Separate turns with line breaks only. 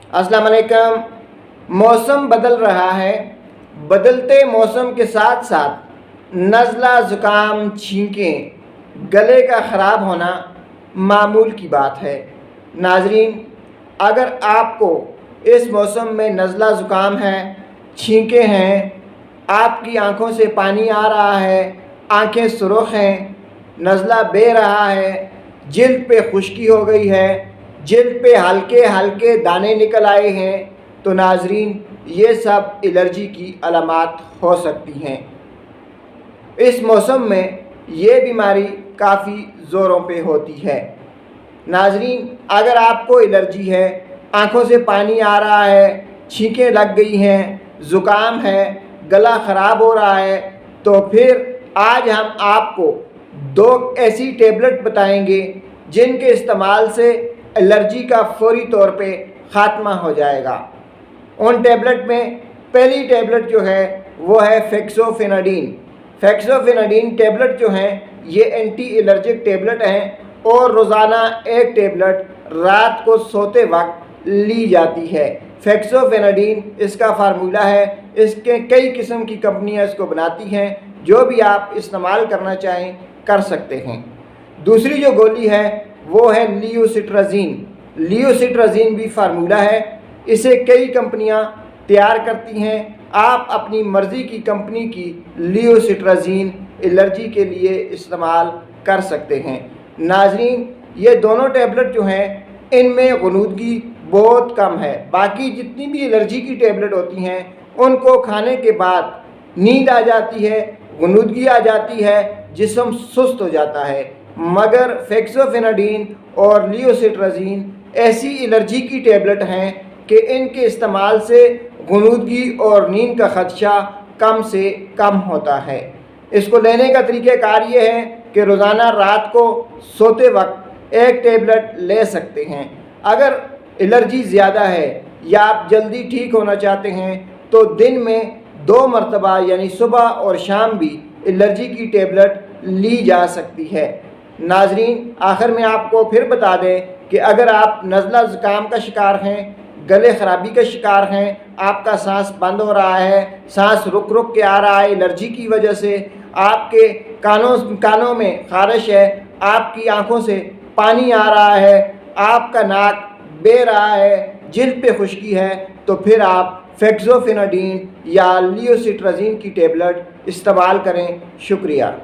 अस्सलाम वालेकुम। मौसम बदल रहा है। बदलते मौसम के साथ साथ नज़ला, ज़ुकाम, छींकें, गले का ख़राब होना मामूल की बात है। नाज़रीन, अगर आपको इस मौसम में नज़ला ज़ुकाम है, छींकें हैं, आपकी आँखों से पानी आ रहा है, आँखें सुर्ख़ हैं, नज़ला बह रहा है, जिल्द पे खुश्की हो गई है, जिल्द पे हल्के हल्के दाने निकल आए हैं, तो नाज़रीन ये सब एलर्जी की अलामात हो सकती हैं। इस मौसम में ये बीमारी काफ़ी ज़ोरों पे होती है। नाज़रीन, अगर आपको एलर्जी है, आँखों से पानी आ रहा है, छींकें लग गई हैं, ज़ुकाम है, गला ख़राब हो रहा है, तो फिर आज हम आपको 2 ऐसी टेबलेट बताएंगे जिनके इस्तेमाल से एलर्जी का फौरी तौर पे ख़ात्मा हो जाएगा। उन टेबलेट में पहली टेबलेट जो है वो है फेक्सोफेनाडिन। फेक्सोफेनाडिन टेबलेट जो हैं ये एंटी एलर्जिक टेबलेट हैं और रोज़ाना 1 टेबलेट रात को सोते वक्त ली जाती है। फेक्सोफेनाडिन इसका फार्मूला है। इसके कई किस्म की कंपनियां इसको बनाती हैं। जो भी आप इस्तेमाल करना चाहें कर सकते हैं। दूसरी जो गोली है वो है लियोसिट्राज़ीन। लियोसिट्राज़ीन भी फार्मूला है। इसे कई कंपनियां तैयार करती हैं। आप अपनी मर्ज़ी की कंपनी की लियोसिट्राज़ीन एलर्जी के लिए इस्तेमाल कर सकते हैं। नाज़रीन, ये दोनों टेबलेट जो हैं इनमें ग़ुनूदगी बहुत कम है। बाकी जितनी भी एलर्जी की टेबलेट होती हैं उनको खाने के बाद नींद आ जाती है, ग़ुनूदगी आ जाती है, जिस्म सुस्त हो जाता है। मगर फेक्सोफेनाडिन और लियोसिट्राज़ीन ऐसी एलर्जी की टेबलेट हैं कि इनके इस्तेमाल से ग़ुनूदगी और नींद का ख़दशा कम से कम होता है। इसको लेने का तरीक़ाकार ये है कि रोज़ाना रात को सोते वक्त 1 टेबलेट ले सकते हैं। अगर एलर्जी ज़्यादा है या आप जल्दी ठीक होना चाहते हैं तो दिन में 2 मरतबा यानी सुबह और शाम भी एलर्जी की टेबलेट ली जा सकती है। नाज़रीन, आखिर में आपको फिर बता दें कि अगर आप नज़ला ज़ुकाम का शिकार हैं, गले ख़राबी का शिकार हैं, आपका सांस बंद हो रहा है, सांस रुक रुक के आ रहा है एलर्जी की वजह से, आपके कानों में ख़ारिश है, आपकी आँखों से पानी आ रहा है, आपका नाक बह रहा है, जिल्द पे खुश्की है, तो फिर आप फेक्सोफेनाडिन या लियोसिट्राज़ीन की टेबलेट इस्तेमाल करें। शुक्रिया।